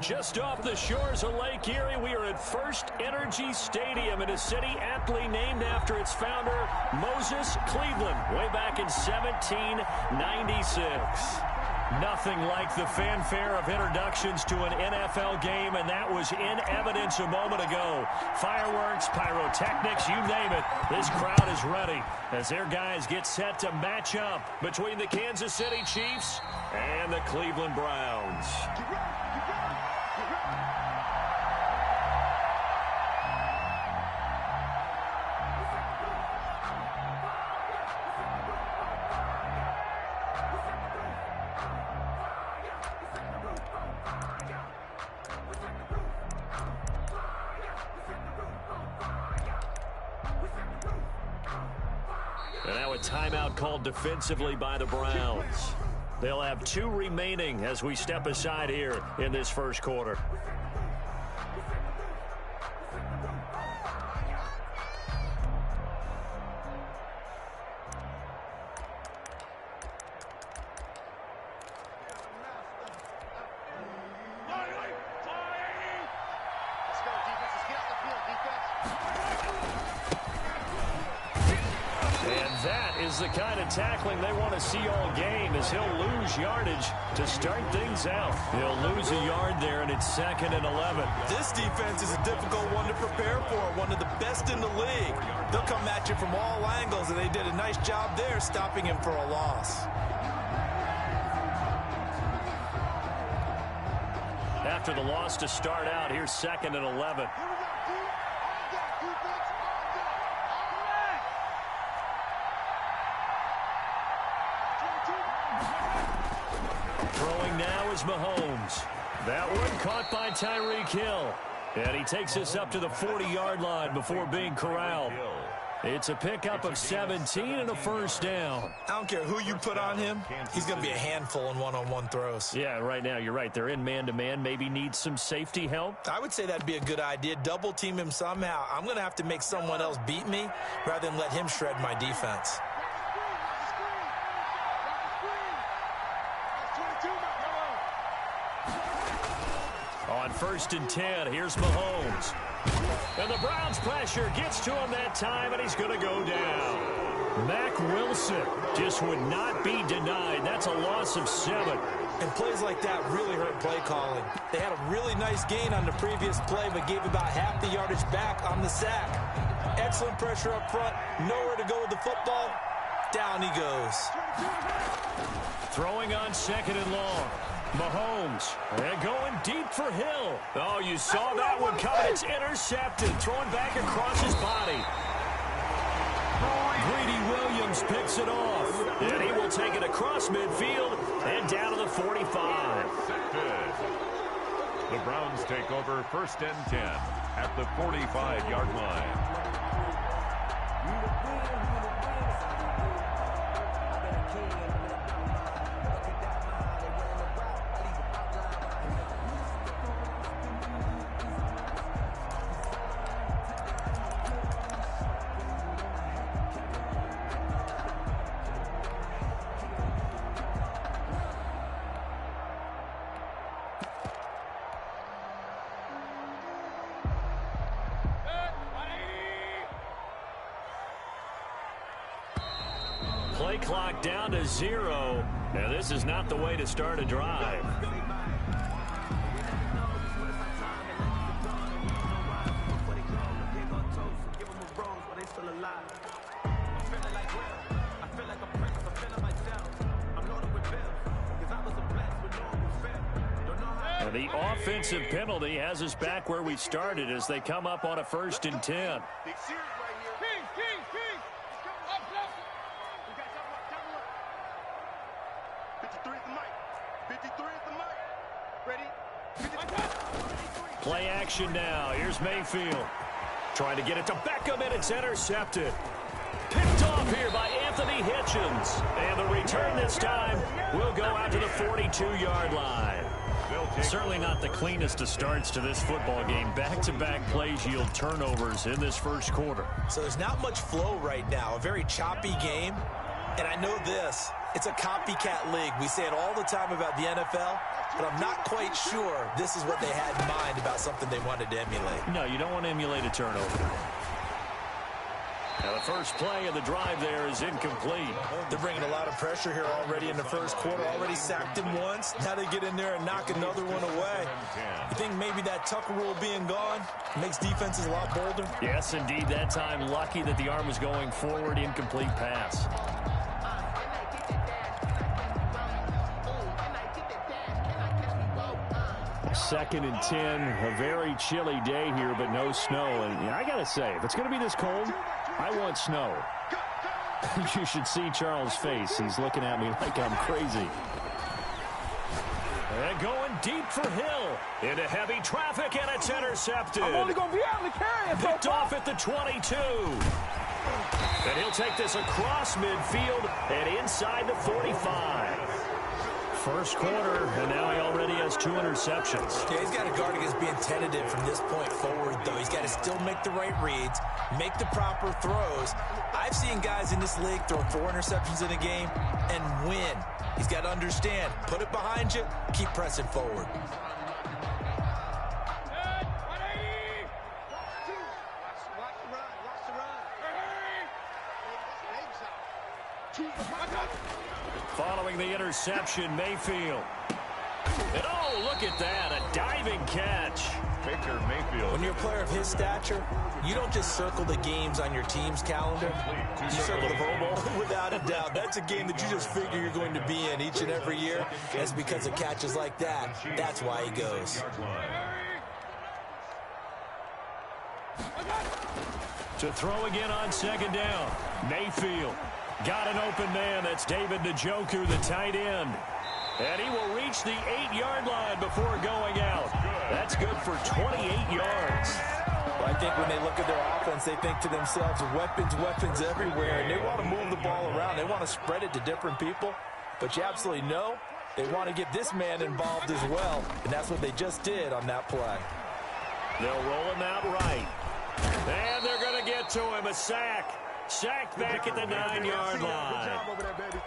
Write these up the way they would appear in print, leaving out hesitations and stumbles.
Just off the shores of Lake Erie, we are at First Energy Stadium in a city aptly named after its founder, Moses Cleveland, way back in 1796. Nothing like the fanfare of introductions to an NFL game, and that was in evidence a moment ago. Fireworks, pyrotechnics, you name it. This crowd is ready as their guys get set to match up between the Kansas City Chiefs and the Cleveland Browns. And now a timeout called defensively by the Browns. They'll have 2 remaining as we step aside here in this first quarter. The kind of tackling they want to see all game as he'll lose yardage to start things out. He'll lose a yard there, and it's 2nd and 11. This defense is a difficult one to prepare for, one of the best in the league. They'll come at you from all angles, and they did a nice job there stopping him for a loss. After the loss to start out, here's 2nd and 11. Throwing now is Mahomes. That one caught by Tyreek Hill. And he takes us up to the 40-yard line before being corralled. It's a pickup of 17 and a first down. I don't care who you put on him. He's going to be a handful in one-on-one throws. Yeah, right now, you're right. They're in man-to-man. Maybe need some safety help. I would say that'd be a good idea. Double team him somehow. I'm going to have to make someone else beat me rather than let him shred my defense. On 1st and 10, here's Mahomes. And the Browns pressure gets to him that time, and he's going to go down. Mack Wilson just would not be denied. That's a loss of 7. And plays like that really hurt play calling. They had a really nice gain on the previous play, but gave about half the yardage back on the sack. Excellent pressure up front. Nowhere to go with the football. Down he goes. Throwing on 2nd and long. Mahomes, and going deep for Hill. Oh, you saw that one coming. It's intercepted. Throwing back across his body. Greedy Williams picks it off. And he will take it across midfield and down to the 45. The Browns take over 1st and 10 at the 45-yard line. Play clock down to 0. Now, this is not the way to start a drive. And the offensive penalty has us back where we started as they come up on a 1st and 10. Play action now. Here's Mayfield. Trying to get it to Beckham, and it's intercepted. Picked off here by Anthony Hitchens. And the return this time will go out to the 42-yard line. Certainly not the cleanest of starts to this football game. Back-to-back plays yield turnovers in this first quarter. So there's not much flow right now. A very choppy game. And I know this. It's a copycat league. We say it all the time about the NFL, but I'm not quite sure this is what they had in mind about something they wanted to emulate. No, you don't want to emulate a turnover. Now the first play of the drive there is incomplete. They're bringing a lot of pressure here already in the first quarter. Already sacked him once. Now they get in there and knock another one away. You think maybe that Tucker rule being gone makes defenses a lot bolder? Yes, indeed. That time, lucky that the arm was going forward. Incomplete pass. Second and 10. A very chilly day here, but no snow. And I got to say, if it's going to be this cold, I want snow. You should see Charles' face. He's looking at me like I'm crazy. And going deep for Hill. Into heavy traffic, and it's intercepted. I'm only going to be able to carry it. Picked off at the 22. And he'll take this across midfield and inside the 45. First quarter, and now he already has 2 interceptions. Yeah, he's got to guard against being tentative from this point forward, though. He's got to still make the right reads, make the proper throws. I've seen guys in this league throw 4 interceptions in a game and win. He's got to understand, put it behind you, keep pressing forward. Following the interception, Mayfield. And oh, look at that, a diving catch. Baker Mayfield. When you're a player of his stature, you don't just circle the games on your team's calendar. You circle the Pro Bowl. Without a doubt, that's a game that you just figure you're going to be in each and every year. That's because of catches like that. That's why he goes. To throw again on second down. Mayfield got an open man. That's David Njoku, the tight end. And he will reach the 8-yard line before going out. That's good for 28 yards. Well, I think when they look at their offense, they think to themselves, weapons everywhere, and they want to move the ball around. They want to spread it to different people. But you absolutely know they want to get this man involved as well, and that's what they just did on that play. They'll roll him out right. And they're going to get to him, a sack. Sacked back at the 9-yard line.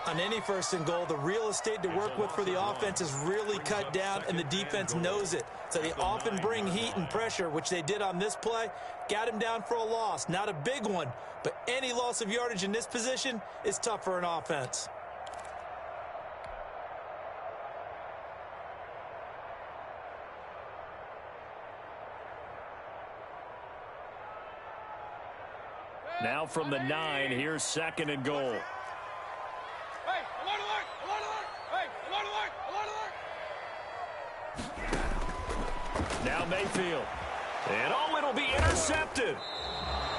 On any first and goal, the real estate to work with for the offense is really cut down, and the defense knows it. So they often bring heat and pressure, which they did on this play. Got him down for a loss. Not a big one, but any loss of yardage in this position is tough for an offense. Now from the 9, here's second and goal. Hey, alert, alert, alert, alert. Hey, alert, alert, alert, alert. Now Mayfield. And oh, it'll be intercepted.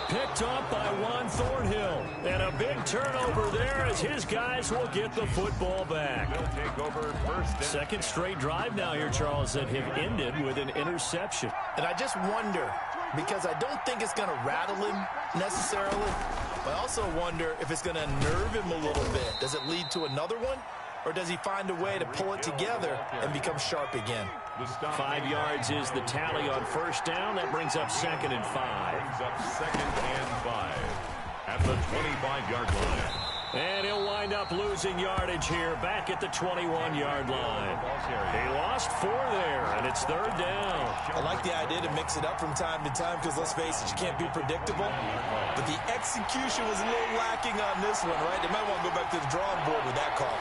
Picked up by Juan Thornhill. And a big turnover there as his guys will get the football back. They'll take over first and Second straight drive now here, Charles, that have ended with an interception. And I just wonder, because I don't think it's going to rattle him necessarily, but I also wonder if it's going to nerve him a little bit. Does it lead to another one, or does he find a way to pull it together and become sharp again? 5 yards is the tally on first down. That brings up second and 5. brings up second and 5 at the 25-yard line. And he'll wind up losing yardage here back at the 21-yard line. He lost 4 there, and it's third down. I like the idea to mix it up from time to time because, let's face it, you can't be predictable. But the execution was a little lacking on this one, right? They might want to go back to the drawing board with that call.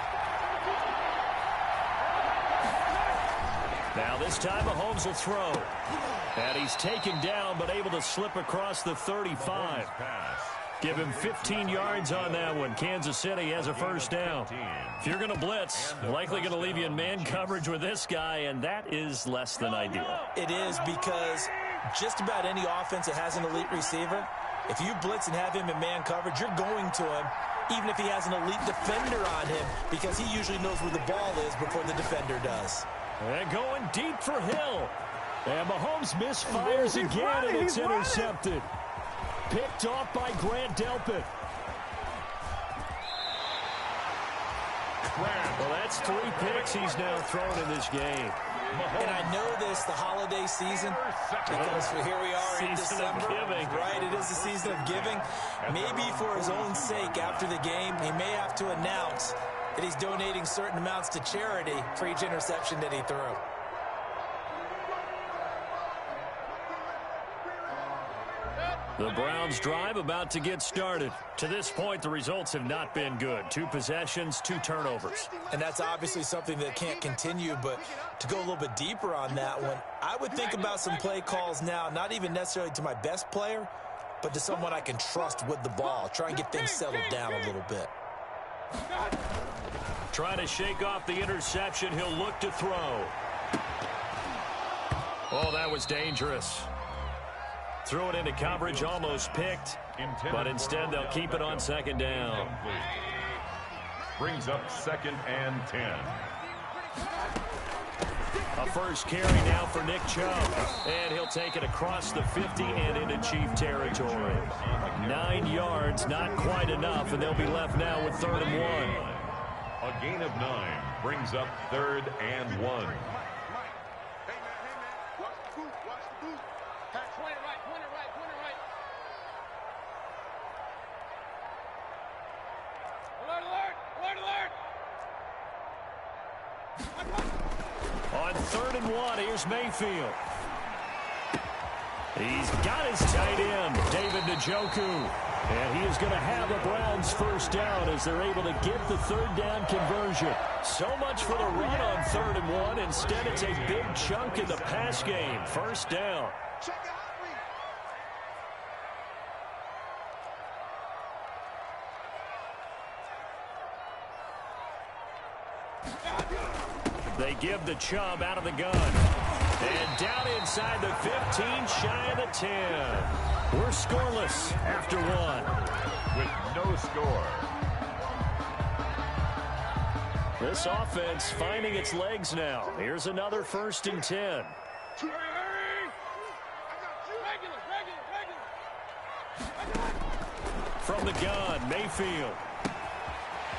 Now this time Mahomes will throw. And he's taken down but able to slip across the 35. Give him 15 yards on that one. Kansas City has a first down. If you're going to blitz, likely going to leave you in man coverage with this guy, and that is less than ideal. It is, because just about any offense that has an elite receiver, if you blitz and have him in man coverage, you're going to him, even if he has an elite defender on him, because he usually knows where the ball is before the defender does. And going deep for Hill. And Mahomes misfires again, and it's intercepted. Picked off by Grant Delpit. Well, that's 3 picks he's now thrown in this game. And I know this, the holiday season, because here we are in December, right? It is the season of giving. Maybe for his own sake after the game, he may have to announce that he's donating certain amounts to charity for each interception that he threw. The Browns' drive about to get started. To this point, the results have not been good. 2 possessions, 2 turnovers. And that's obviously something that can't continue, but to go a little bit deeper on that one, I would think about some play calls now, not even necessarily to my best player, but to someone I can trust with the ball. Try and get things settled down a little bit. Trying to shake off the interception. He'll look to throw. Oh, that was dangerous. Threw it into coverage, almost picked, but instead they'll keep it on 2nd down. Brings up 2nd and 10. A first carry now for Nick Chubb, and he'll take it across the 50 and into Chief territory. 9 yards, not quite enough, and they'll be left now with 3rd and 1. A gain of 9 brings up 3rd and 1. On 3rd and 1, here's Mayfield. He's got his tight end, David Njoku. And he is going to have the Browns' first down as they're able to get the 3rd down conversion. So much for the run on 3rd and 1. Instead, it's a big chunk in the pass game. 1st down. They give the Chubb out of the gun. And down inside the 15, shy of the 10. We're scoreless after 1. With no score. This offense finding its legs now. Here's another 1st and 10. From the gun, Mayfield.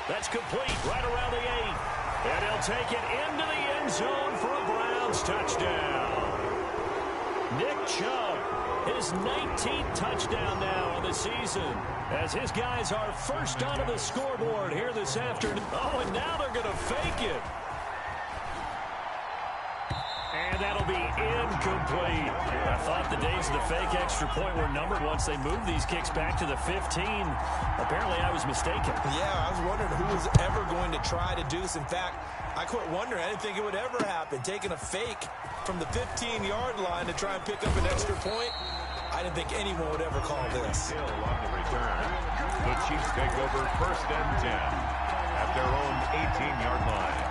That's complete right around the 8. And he'll take it into the end zone for a Browns touchdown. Nick Chubb, his 19th touchdown now on the season, as his guys are first onto the scoreboard here this afternoon. Oh, and now they're going to fake it. And that'll be incomplete. I thought the days of the fake extra point were numbered once they moved these kicks back to the 15. Apparently, I was mistaken. Yeah, I was wondering who was ever going to try to do this. In fact, I quit wondering. I didn't think it would ever happen. Taking a fake from the 15-yard line to try and pick up an extra point, I didn't think anyone would ever call this. Hill on the return. The Chiefs take over 1st and 10 at their own 18-yard line.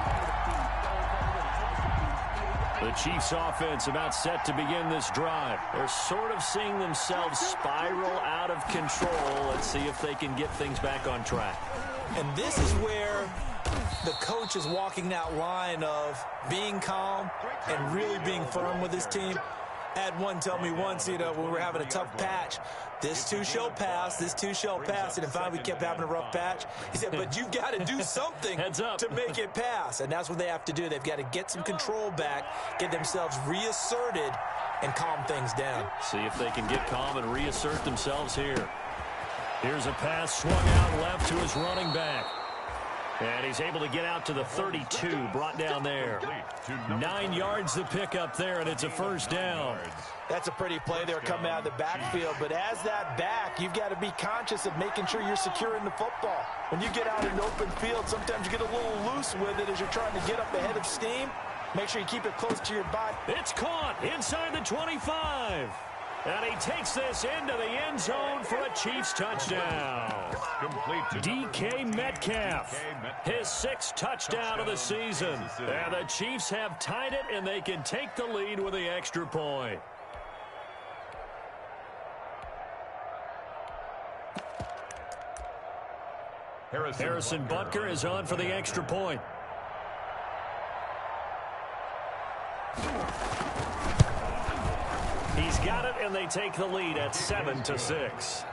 The Chiefs offense about set to begin this drive. They're sort of seeing themselves spiral out of control. Let's see if they can get things back on track. And this is where the coach is walking that line of being calm and really being firm with his team. I had one tell me once, when we were having a tough patch, this too shall pass, this too shall pass. And finally we kept having a rough patch. He said, but you've got to do something to make it pass. And that's what they have to do. They've got to get some control back, get themselves reasserted, and calm things down. See if they can get calm and reassert themselves here. Here's a pass swung out left to his running back. And he's able to get out to the 32, brought down there. 9 yards to pick up there, and it's a 1st down. That's a pretty play there coming out of the backfield. But as that back, you've got to be conscious of making sure you're securing the football. When you get out in open field, sometimes you get a little loose with it as you're trying to get up ahead of steam. Make sure you keep it close to your body. It's caught inside the 25. And he takes this into the end zone for a Chiefs touchdown. Complete to DK Metcalf, his 6th touchdown of the season. And the Chiefs have tied it, and they can take the lead with the extra point. Harrison Butker is on for the extra point. He's got it, and they take the lead at 7-6.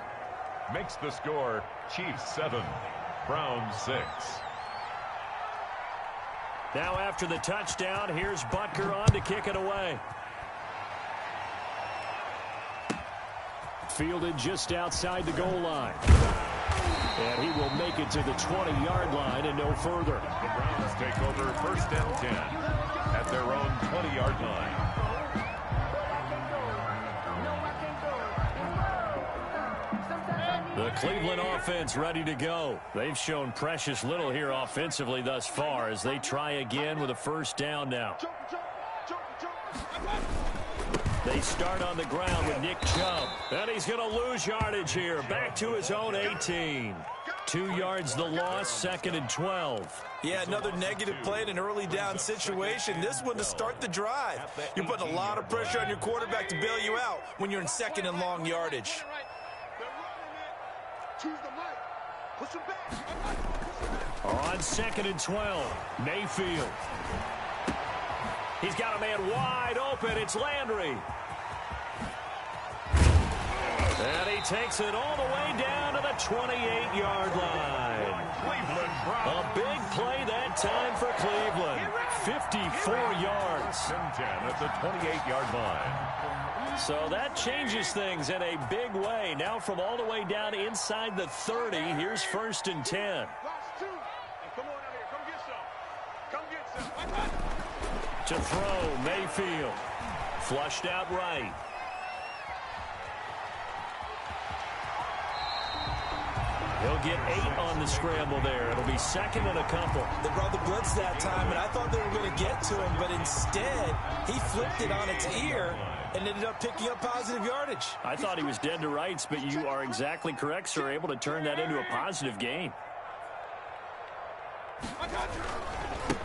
Makes the score Chiefs 7, Browns 6. Now after the touchdown, here's Butker on to kick it away. Fielded just outside the goal line. And he will make it to the 20-yard line and no further. The Browns take over 1st and 10 at their own 20-yard line. The Cleveland offense ready to go. They've shown precious little here offensively thus far as they try again with a 1st down now. They start on the ground with Nick Chubb. And he's going to lose yardage here. Back to his own 18. 2 yards the loss, 2nd and 12. Yeah, another negative play in an early down situation. This one to start the drive. You're putting a lot of pressure on your quarterback to bail you out when you're in 2nd and long yardage. On 2nd and 12, Mayfield. He's got a man wide open. It's Landry. And he takes it all the way down to the 28-yard line. A big play that time for Cleveland. 54 yards. 10 at the 28-yard line. So that changes things in a big way. Now from all the way down inside the 30, here's 1st and 10. To throw, Mayfield. Flushed out right. He'll get 8 on the scramble there. It'll be 2nd and a couple. They brought the blitz that time, and I thought they were going to get to him, but instead he flipped it on its ear and ended up picking up positive yardage. I thought he was dead to rights, but you are exactly correct, sir. Able to turn that into a positive gain.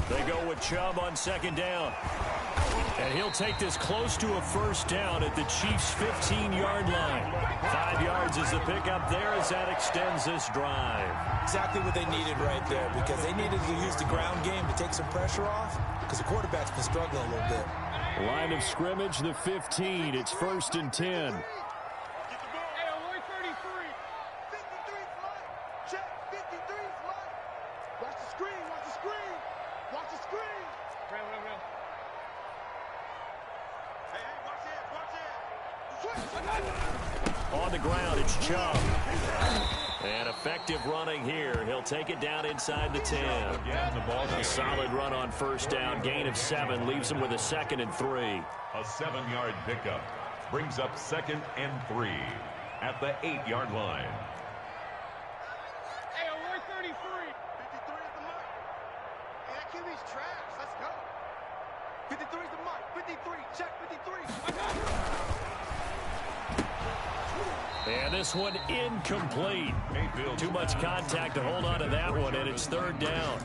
They go with Chubb on 2nd down. And he'll take this close to a 1st down at the Chiefs' 15-yard line. 5 yards is the pickup there as that extends this drive. Exactly what they needed right there, because they needed to use the ground game to take some pressure off, because the quarterback's been struggling a little bit. Line of scrimmage, the 15. It's 1st and 10. On the ground, it's Chubb. And effective running here. He'll take it down inside the 10. A solid run on 1st down. Gain of 7 leaves him with a 2nd and 3. A 7-yard pickup brings up 2nd and 3 at the 8-yard line. Hey, alert 33. 53 is the mark. Hey, that QB's trash. Let's go. 53 is the mark. 53. Check 53. And this one incomplete. Too much contact to hold on to that one, and it's 3rd down.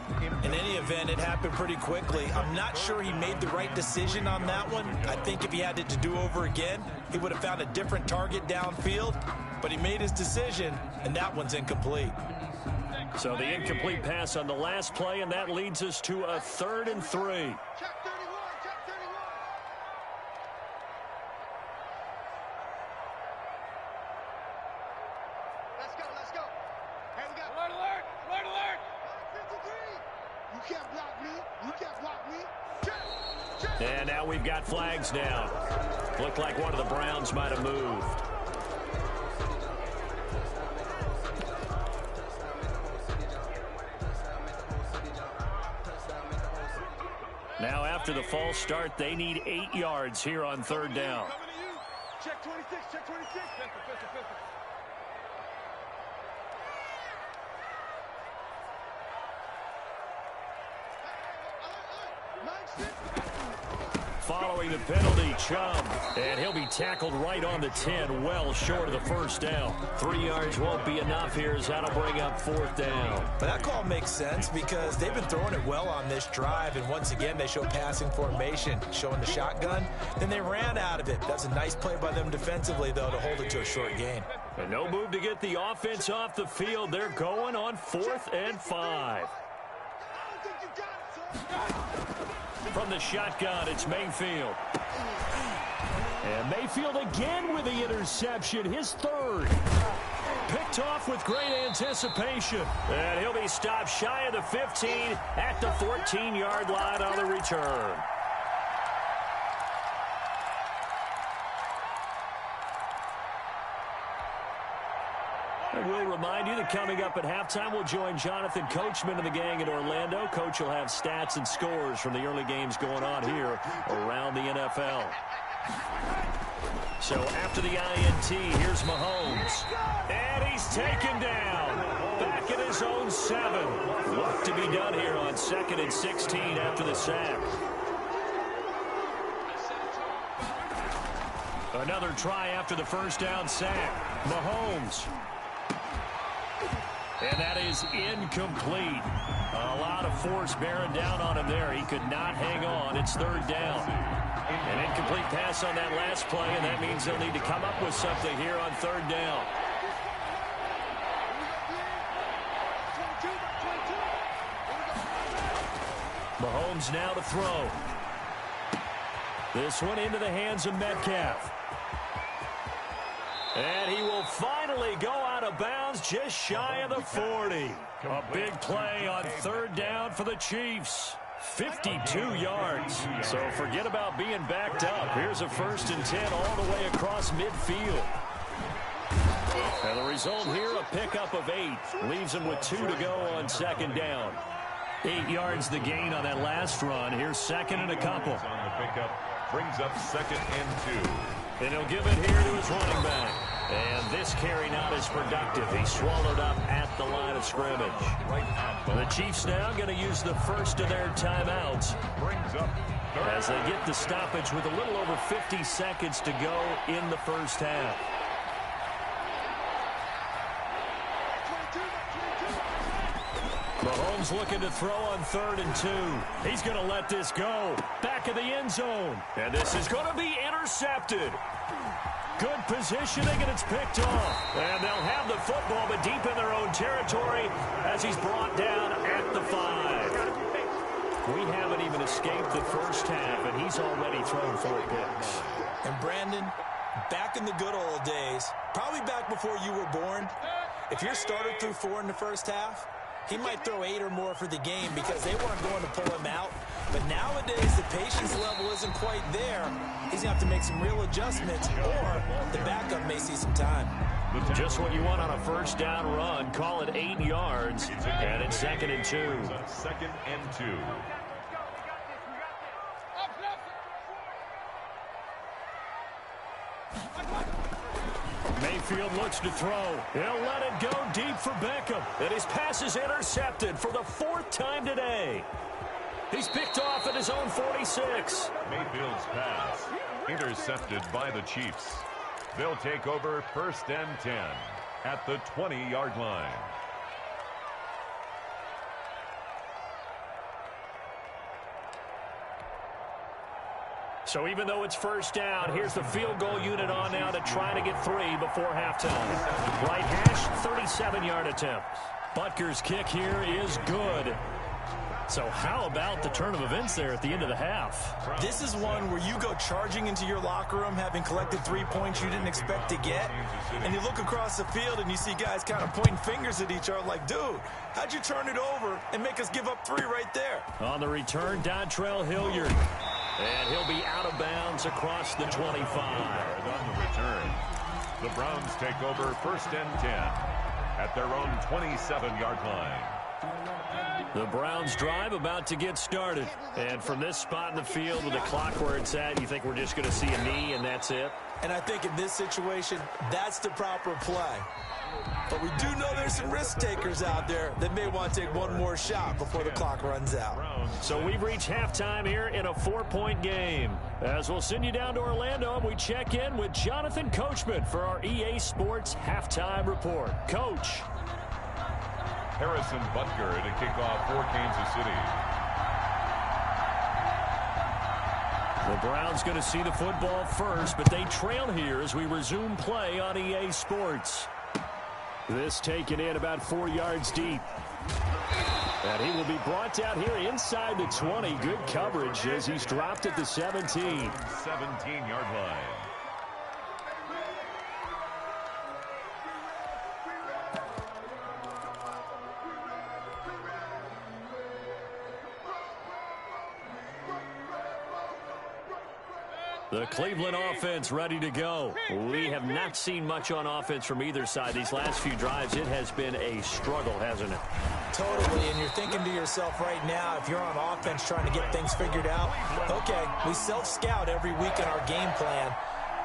In any event, it happened pretty quickly. I'm not sure he made the right decision on that one. I think if he had it to do over again, he would have found a different target downfield. But he made his decision, and that one's incomplete. So the incomplete pass on the last play, and that leads us to a 3rd and 3. Check 31. Check 31. Let's go. Let's go. Hey, we got alert, alert, alert, alert. 53. You can't block me. You can't block me. Check. Check. And now we've got flags down. Looked like one of the Browns might have moved. Now after the false start, they need 8 yards here on 3rd down. Coming to you. Check 26. Check 26. Pistol, pistol, pistol. Following the penalty, Chubb. And he'll be tackled right on the 10, well short of the 1st down. 3 yards won't be enough here as that'll bring up 4th down. But that call makes sense because they've been throwing it well on this drive, and once again they show passing formation, showing the shotgun. Then they ran out of it. That's a nice play by them defensively, though, to hold it to a short gain. And no move to get the offense off the field. They're going on 4th and 5. From the shotgun, it's Mayfield. And Mayfield again with the interception, his 3rd. Picked off with great anticipation. And he'll be stopped shy of the 15 at the 14-yard line on the return. I will remind remind you that coming up at halftime, we'll join Jonathan Coachman and the gang in Orlando. Coach will have stats and scores from the early games going on here around the NFL. So after the INT, here's Mahomes. And he's taken down. Back at his own 7. Work to be done here on 2nd and 16 after the sack. Another try after the first down sack. Mahomes. And that is incomplete. A lot of force bearing down on him there. He could not hang on. It's 3rd down. An incomplete pass on that last play, and that means they'll need to come up with something here on 3rd down. Mahomes now to throw. This one into the hands of Metcalf. And he will finally go out of bounds just shy of the 40. A big play on 3rd down for the Chiefs. 52 yards. So forget about being backed up. Here's a 1st and 10 all the way across midfield. And the result here, a pickup of 8. Leaves him with 2 to go on 2nd down. 8 yards the gain on that last run. Here's 2nd and a couple. On the pickup, brings up 2nd and 2. And he'll give it here to his running back. And this carry not as productive. He swallowed up at the line of scrimmage. The Chiefs now going to use the first of their timeouts Brings up as they get the stoppage with a little over 50 seconds to go in the first half. Mahomes looking to throw on 3rd and 2. He's going to let this go. Back of the end zone. And this is going to be intercepted. Good positioning, and it's picked off. And they'll have the football, but deep in their own territory as he's brought down at the 5. We haven't even escaped the first half, and he's already thrown 4 picks. And Brandon, back in the good old days, probably back before you were born, if your starter threw 4 in the first half, he might throw 8 or more for the game because they weren't going to pull him out. But nowadays, the patience level isn't quite there. He's going to have to make some real adjustments, or the backup may see some time. Just what you want on a first down run. Call it 8 yards, and it's 2nd and 2. 2nd and 2. Mayfield looks to throw. He'll let it go deep for Beckham. And his pass is intercepted for the 4th time today. He's picked off at his own 46. Mayfield's pass intercepted by the Chiefs. They'll take over 1st and 10 at the 20-yard line. So even though it's first down, here's the field goal unit on now to try to get 3 before halftime. Right hash, 37-yard attempt. Butker's kick here is good. So how about the turn of events there at the end of the half? This is one where you go charging into your locker room having collected 3 points you didn't expect to get, and you look across the field and you see guys kind of pointing fingers at each other like, dude, how'd you turn it over and make us give up 3 right there? On the return, Dontrell Hilliard. And he'll be out of bounds across the 25. On the return, the Browns take over 1st and 10 at their own 27-yard line. The Browns drive about to get started. And from this spot in the field with the clock where it's at, you think we're just going to see a knee and that's it? And I think in this situation, that's the proper play. But we do know there's some risk takers out there that may want to take one more shot before the clock runs out. So we've reached halftime here in a 4-point game. As we'll send you down to Orlando, and we check in with Jonathan Coachman for our EA Sports Halftime Report. Coach. Harrison Butker to kick off for Kansas City. The Browns going to see the football first, but they trail here as we resume play on EA Sports. This taken in about 4 yards deep. And he will be brought down here inside the 20. Good coverage as he's dropped at the 17. 17-yard line. The Cleveland offense ready to go. We have not seen much on offense from either side. These last few drives, it has been a struggle, hasn't it? Totally, and you're thinking to yourself right now, if you're on offense trying to get things figured out, okay, we self-scout every week in our game plan.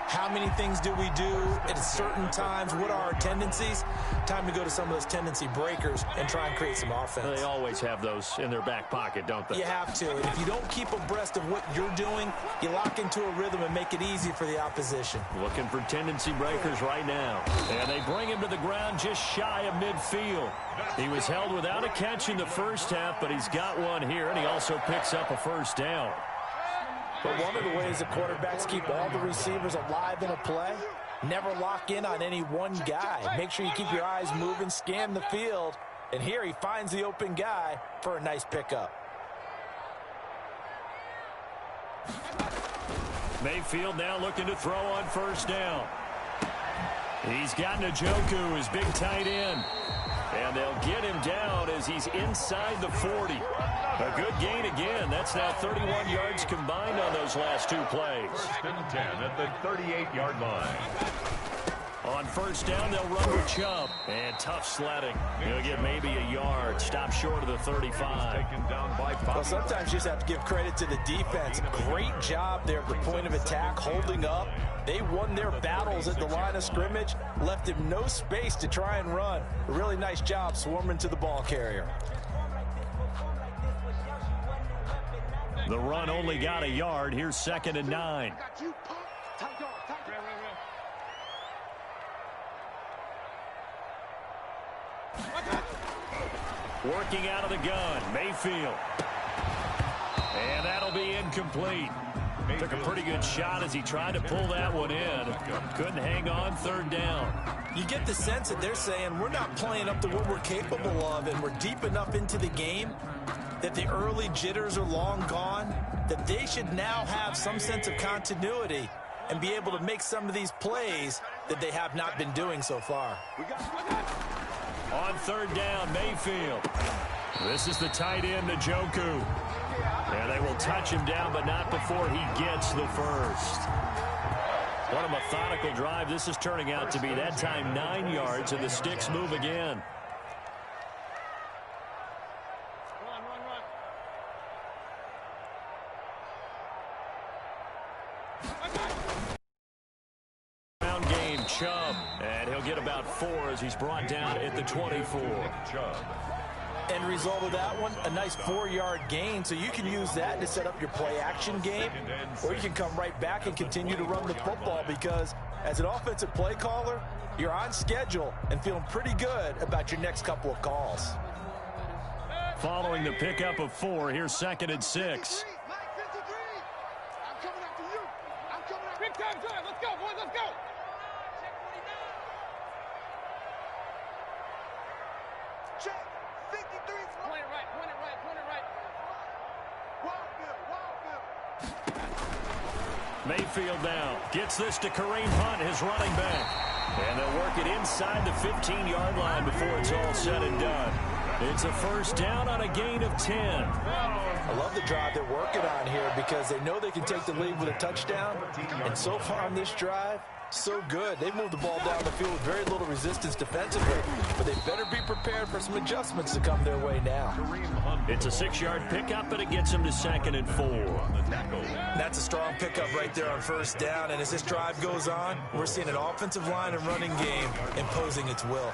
How many things do we do at certain times? What are our tendencies? Time to go to some of those tendency breakers and try and create some offense. They always have those in their back pocket, don't they? You have to. And if you don't keep abreast of what you're doing, you lock into a rhythm and make it easy for the opposition. Looking for tendency breakers right now. And they bring him to the ground just shy of midfield. He was held without a catch in the first half, but he's got one here, and he also picks up a first down. But one of the ways that quarterbacks keep all the receivers alive in a play, never lock in on any one guy. Make sure you keep your eyes moving, scan the field, and here he finds the open guy for a nice pickup. Mayfield now looking to throw on first down. He's got Njoku, his big tight end. And they'll get him down as he's inside the 40. A good gain again. That's now 31 yards combined on those last two plays. First and 10 at the 38-yard line. On first down, they'll run with Chubb. And tough sledding. He'll get maybe a yard. Stop short of the 35. Taken down by 5. Well, sometimes you just have to give credit to the defense. Great job there at the point of attack, holding up. They won their battles at the line of scrimmage, left him no space to try and run. A really nice job swarming to the ball carrier. The run only got a yard. Here's 2nd and 9. Working out of the gun, Mayfield. And that'll be incomplete. Took a pretty good shot as he tried to pull that one in. Couldn't hang on, 3rd down. You get the sense that they're saying we're not playing up to what we're capable of, and we're deep enough into the game that the early jitters are long gone, that they should now have some sense of continuity and be able to make some of these plays that they have not been doing so far. On 3rd down, Mayfield. This is the tight end, Njoku. And they will touch him down, but not before he gets the first. What a methodical drive this is turning out to be. That time 9 yards, and the sticks move again. Round game, Chubb. And he'll get about 4 as he's brought down at the 24. Chubb. End result of that one, a nice 4-yard gain, so you can use that to set up your play-action game, or you can come right back and continue to run the football because as an offensive play caller, you're on schedule and feeling pretty good about your next couple of calls. Following the pickup of 4, here's 2nd and 6. Big time drive. Let's go, boys. Let's go. Check. 53. Point it right. Point it right. Point it right. Wild Mayfield now gets this to Kareem Hunt, his running back. And they'll work it inside the 15-yard line before it's all said and done. It's a first down on a gain of 10. I love the drive they're working on here because they know they can take the lead with a touchdown. And so far on this drive, so good. They've moved the ball down the field with very little resistance defensively. But they better be prepared for some adjustments to come their way now. It's a 6-yard pickup, and it gets them to 2nd and 4. That's a strong pickup right there on first down. And as this drive goes on, we're seeing an offensive line and running game imposing its will.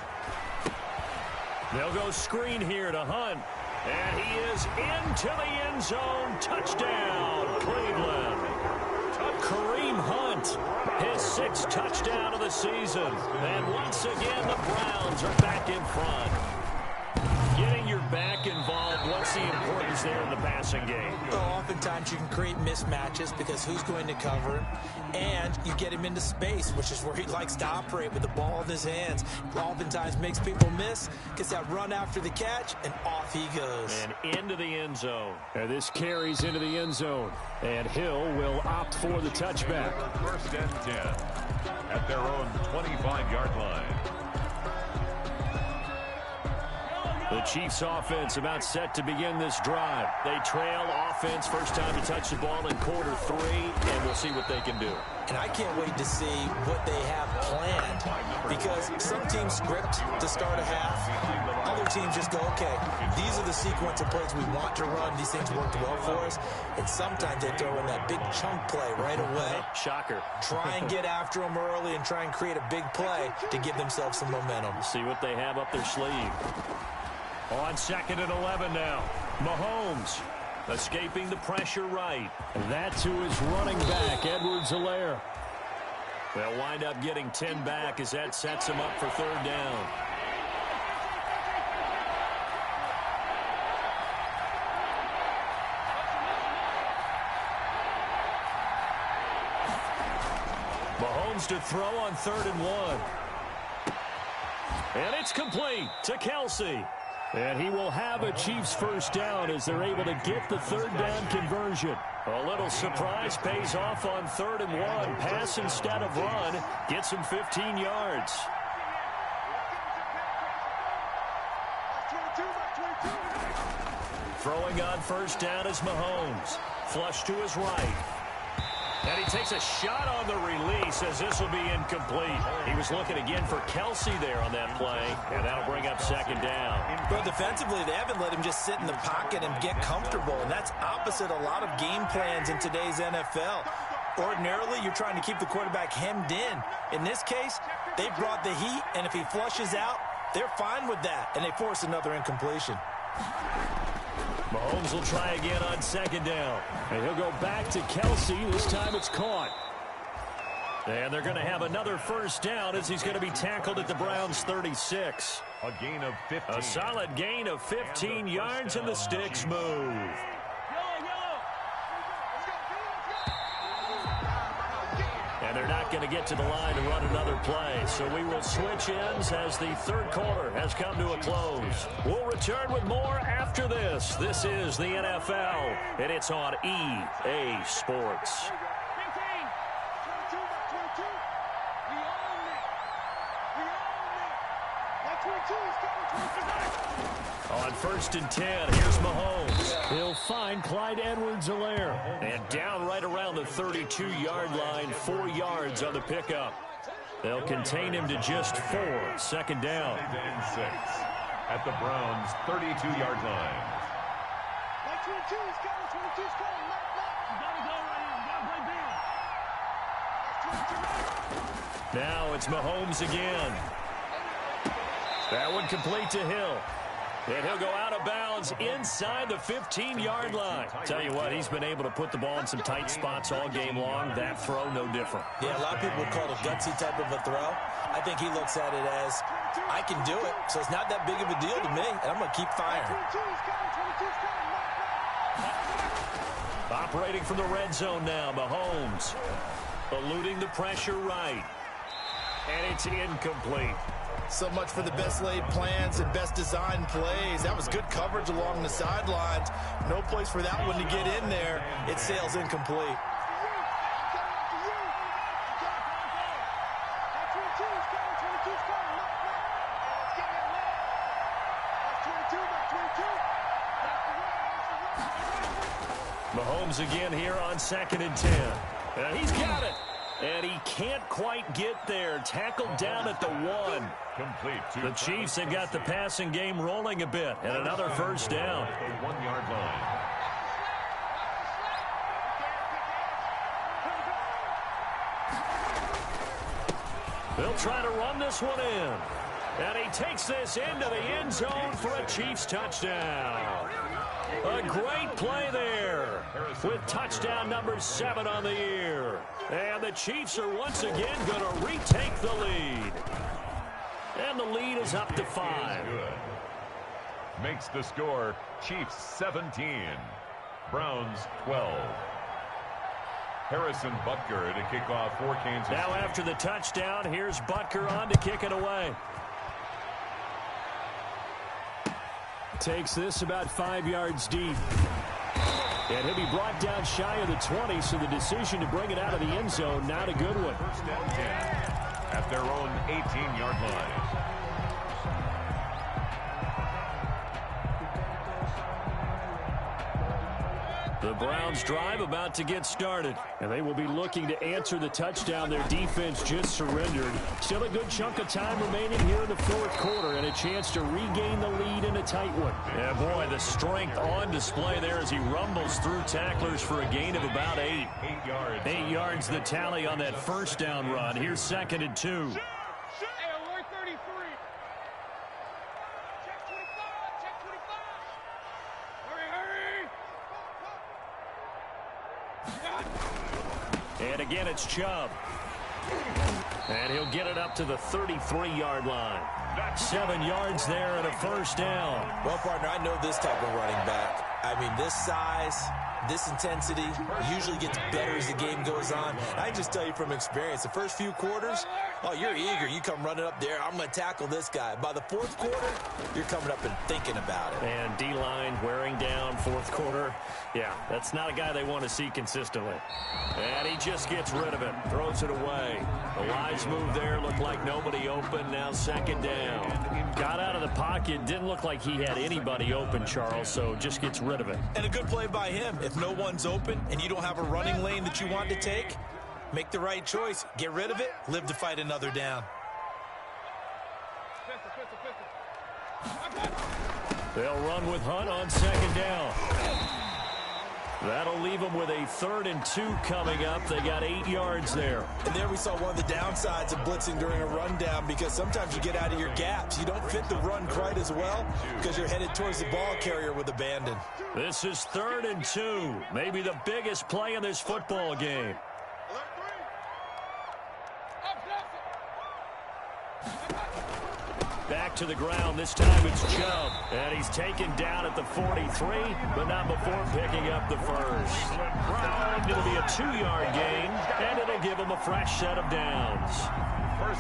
They'll go screen here to Hunt. And he is into the end zone. Touchdown, Cleveland. Kareem Hunt, his 6th touchdown of the season. And once again, the Browns are back in front. Getting your back involved, what's the importance there in the passing game? Well, oftentimes you can create mismatches because who's going to cover him, and you get him into space, which is where he likes to operate with the ball in his hands. Oftentimes makes people miss, gets that run after the catch, and off he goes. And into the end zone. And this carries into the end zone. And Hill will opt for the touchback. First and 10 at their own 25-yard line. The Chiefs offense about set to begin this drive. They trail offense first time to touch the ball in quarter 3, and we'll see what they can do. And I can't wait to see what they have planned, because some teams script to start a half. Other teams just go, okay, these are the sequence of plays we want to run. These things worked well for us. And sometimes they throw in that big chunk play right away. Shocker. Try and get after them early and try and create a big play to give themselves some momentum. See what they have up their sleeve. On 2nd and 11 now. Mahomes escaping the pressure right. That to his running back, Edwards-Helaire. They'll wind up getting 10 back as that sets him up for 3rd down. Mahomes to throw on 3rd and 1. And it's complete to Kelsey. And he will have a Chiefs first down as they're able to get the 3rd down conversion. A little surprise pays off on 3rd and 1. Pass instead of run. Gets him 15 yards. Throwing on 1st down is Mahomes. Flush to his right. And he takes a shot on the release as this will be incomplete. He was looking again for Kelsey there on that play, and that'll bring up 2nd down. Well, defensively, they haven't let him just sit in the pocket and get comfortable, and that's opposite a lot of game plans in today's NFL. Ordinarily, you're trying to keep the quarterback hemmed in. In this case, they brought the heat, and if he flushes out, they're fine with that, and they force another incompletion. Mahomes will try again on 2nd down. And he'll go back to Kelsey. This time it's caught. And they're going to have another 1st down as he's going to be tackled at the Browns' 36. A gain of 15. A solid gain of 15 yards, and the sticks move. And they're not going to get to the line to run another play. So we will switch ends as the 3rd quarter has come to a close. We'll return with more after this. This is the NFL, and it's on EA Sports. On 1st and 10, here's Mahomes. He'll find Clyde Edwards-Helaire. And down right around the 32-yard line, 4 yards on the pickup. They'll contain him to just 4. 2nd down. 6 at the Browns' 32-yard line. Now it's Mahomes again. That one complete to Hill. And he'll go out of bounds inside the 15-yard line. Tell you what, he's been able to put the ball in some tight spots all game long. That throw, no different. Yeah, a lot of people call it a gutsy type of a throw. I think he looks at it as, I can do it, so it's not that big of a deal to me, and I'm going to keep firing. Operating from the red zone now, Mahomes. Eluding the pressure right. And it's incomplete. So much for the best laid plans and best designed plays. That was good coverage along the sidelines. No place for that one to get in there. It sails incomplete. Mahomes again here on 2nd and 10. He's got it. And he can't quite get there. Tackled down at the 1. Complete. The Chiefs have got the passing game rolling a bit. And another 1st down. At the 1-yard line. They'll try to run this one in. And he takes this into the end zone for a Chiefs touchdown. A great play there with touchdown number 7 on the year. And the Chiefs are once again going to retake the lead. And the lead is up to 5. Good. Makes the score Chiefs 17, Browns 12. Harrison Butker to kick off for Kansas. Now after the touchdown, here's Butker on to kick it away. Takes this about 5 yards deep. And he'll be brought down shy of the 20, so the decision to bring it out of the end zone, not a good one. 1st and 10 at their own 18-yard line. The Browns drive about to get started, and they will be looking to answer the touchdown their defense just surrendered. Still a good chunk of time remaining here in the fourth quarter and a chance to regain the lead in a tight one. Yeah, boy, the strength on display there as he rumbles through tacklers for a gain of about 8. 8 yards the tally on that first down run. Here's 2nd and 2. And again, it's Chubb. And he'll get it up to the 33-yard line. 7 yards there and a first down. Well, partner, I know this type of running back. I mean, this size, this intensity usually gets better as the game goes on. I just tell you from experience, the first few quarters, oh, you're eager. You come running up there, I'm going to tackle this guy. By the fourth quarter, you're coming up and thinking about it. And D-line wearing down fourth quarter. Yeah, that's not a guy they want to see consistently. And he just gets rid of it, throws it away. The wise move there, looked like nobody open, now 2nd down. Got out of the pocket, didn't look like he had anybody open, Charles, so just gets rid of it. And a good play by him. If no one's open and you don't have a running lane that you want to take, make the right choice. Get rid of it, live to fight another down. They'll run with Hunt on 2nd down. That'll leave them with a 3rd and 2 coming up. They got 8 yards there. And there we saw one of the downsides of blitzing during a rundown, because sometimes you get out of your gaps. You don't fit the run quite as well because you're headed towards the ball carrier with abandon. This is 3rd and 2. Maybe the biggest play in this football game. Back to the ground. This time it's Chubb. And he's taken down at the 43, but not before picking up the first. It'll be a 2-yard gain, and it'll give him a fresh set of downs.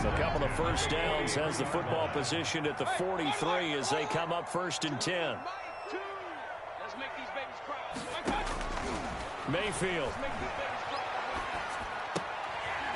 A couple of first downs has the football positioned at the 43 as they come up 1st and 10. Mayfield.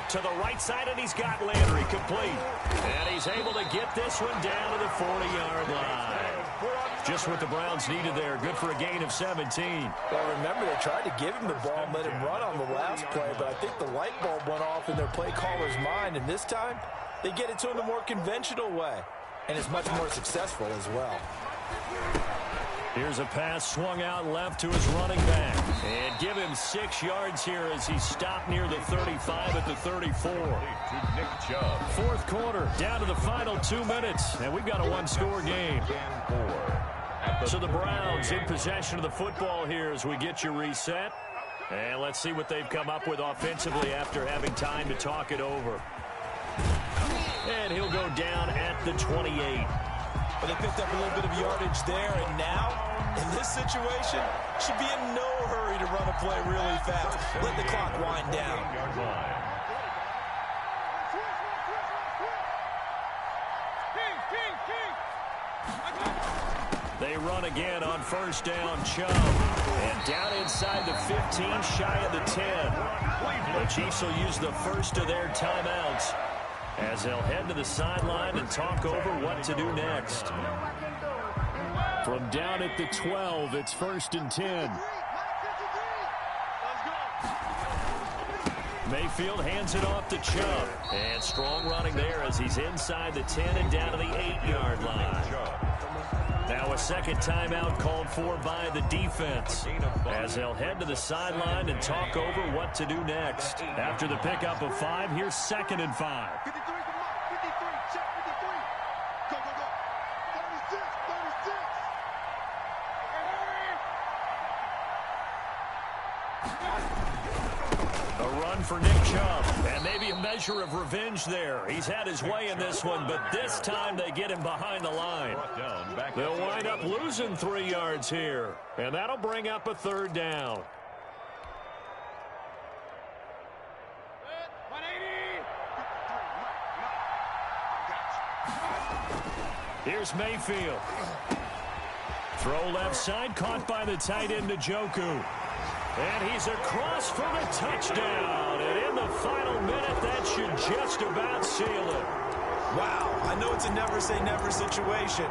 To the right side, and he's got Landry complete. And he's able to get this one down to the 40-yard line. Just what the Browns needed there. Good for a gain of 17. Well, remember, they tried to give him the ball and let him run on the last play, but I think the light bulb went off in their play caller's mind, and this time they get it to him the more conventional way, and it's much more successful as well. Here's a pass swung out left to his running back. And give him 6 yards here as he stopped near the 35 at the 34. Nick Chubb. Fourth quarter, down to the final 2 minutes. And we've got a one-score game. So the Browns in possession of the football here as we get you reset. And let's see what they've come up with offensively after having time to talk it over. And he'll go down at the 28. But they picked up a little bit of yardage there, and now, in this situation, should be in no hurry to run a play really fast. Let the clock wind down. They run again on first down, Chubb. And down inside the 15, shy of the 10. The Chiefs will use the first of their timeouts as they'll head to the sideline and talk over what to do next. From down at the 12, it's 1st and 10. Mayfield hands it off to Chubb. And strong running there as he's inside the 10 and down to the 8-yard line. Now a second timeout called for by the defense as they'll head to the sideline and talk over what to do next. After the pickup of 5, here's 2nd and 5. 53 is the mark. 53, check 53. Go, go, go. 36, 36. A run for Nick Chubb, and maybe a measure of revenge there. He's had his way in this one, but this time they get him behind the line. They'll wind up losing 3 yards here, and that'll bring up a 3rd down. Here's Mayfield. Throw left side, caught by the tight end, Njoku. And he's across for the touchdown. And in the final minute, that should just about seal it. Wow, I know it's a never say never situation,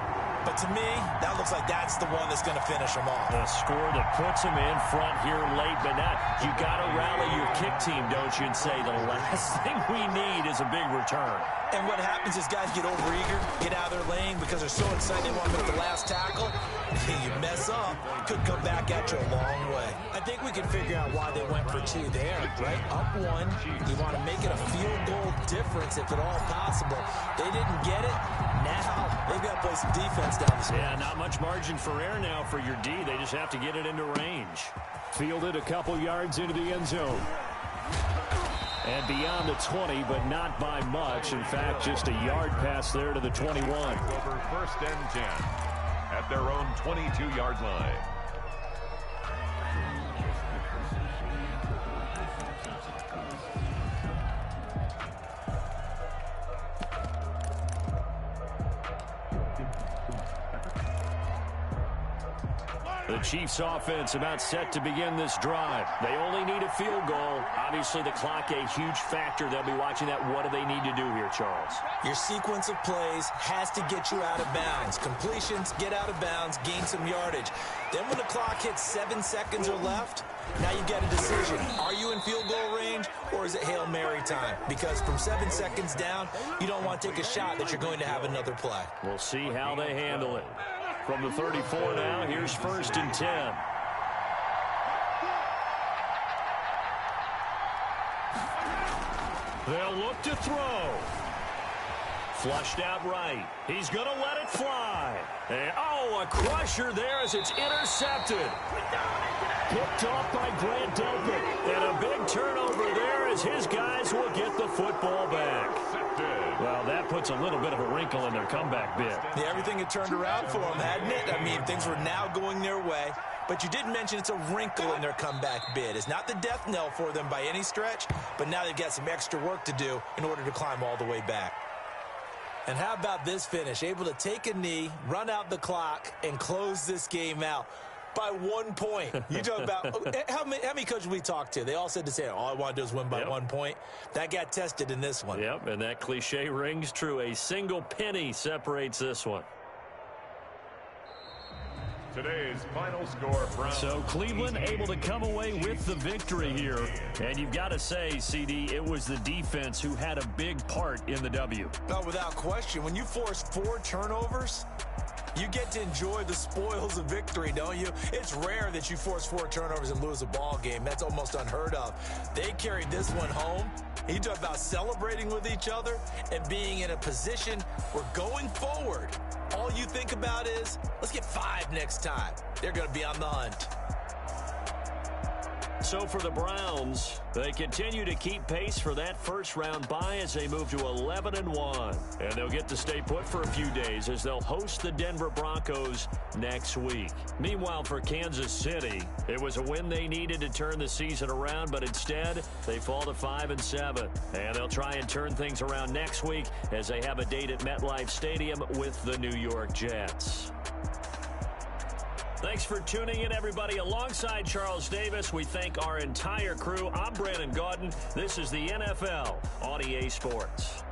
But to me, that looks like that's the one that's going to finish them off. The score that puts them in front here late, but now you got to rally your kick team, don't you, and say the last thing we need is a big return. And what happens is guys get overeager, get out of their lane because they're so excited they want to make the last tackle. You mess up, could come back at you a long way. I think we can figure out why they went for two there, right? Up one, you want to make it a field goal difference if at all possible. They didn't get it. Now they've got to play some defense down the stretch. Yeah, not much margin for error now for your D. They just have to get it into range. Fielded a couple yards into the end zone. And beyond the 20, but not by much. In fact, just a yard pass there to the 21. Over first and 10 at their own 22-yard line. The Chiefs offense about set to begin this drive. They only need a field goal. Obviously, the clock a huge factor. They'll be watching that. What do they need to do here, Charles? Your sequence of plays has to get you out of bounds. Completions, get out of bounds, gain some yardage. Then when the clock hits 7 seconds or left, now you get a decision. Are you in field goal range or is it Hail Mary time? Because from 7 seconds down, you don't want to take a shot that you're going to have another play. We'll see how they handle it. From the 34 now, here's first and 10. They'll look to throw. Flushed out right. He's going to let it fly. And, a crusher there as it's intercepted. Picked off by Grant Delpit. And a big turnover there as his guys will get the football back. Well, that puts a little bit of a wrinkle in their comeback bid. Yeah, everything had turned around for them, hadn't it? I mean, things were now going their way. But you did mention it's a wrinkle in their comeback bid. It's not the death knell for them by any stretch, but now they've got some extra work to do in order to climb all the way back. And how about this finish? Able to take a knee, run out the clock, and close this game out by 1 point. You talk about how many coaches we talked to? They all said the same. All I want to do is win by 1 point. That got tested in this one. Yep, and that cliche rings true. A single penny separates this one. Today's final score, Browns. So Cleveland able to come away with the victory here. And you've got to say, CD, it was the defense who had a big part in the W. Oh, without question. When you force 4 turnovers, you get to enjoy the spoils of victory, don't you? It's rare that you force 4 turnovers and lose a ball game. That's almost unheard of. They carried this one home. You talk about celebrating with each other and being in a position where going forward, all you think about is, let's get 5 next time. They're going to be on the hunt. So for the Browns, they continue to keep pace for that first-round bye as they move to 11-1. And they'll get to stay put for a few days as they'll host the Denver Broncos next week. Meanwhile, for Kansas City, it was a win they needed to turn the season around, but instead, they fall to 5-7. And they'll try and turn things around next week as they have a date at MetLife Stadium with the New York Jets. Thanks for tuning in, everybody. Alongside Charles Davis, we thank our entire crew. I'm Brandon Gaudin. This is the NFL on EA Sports.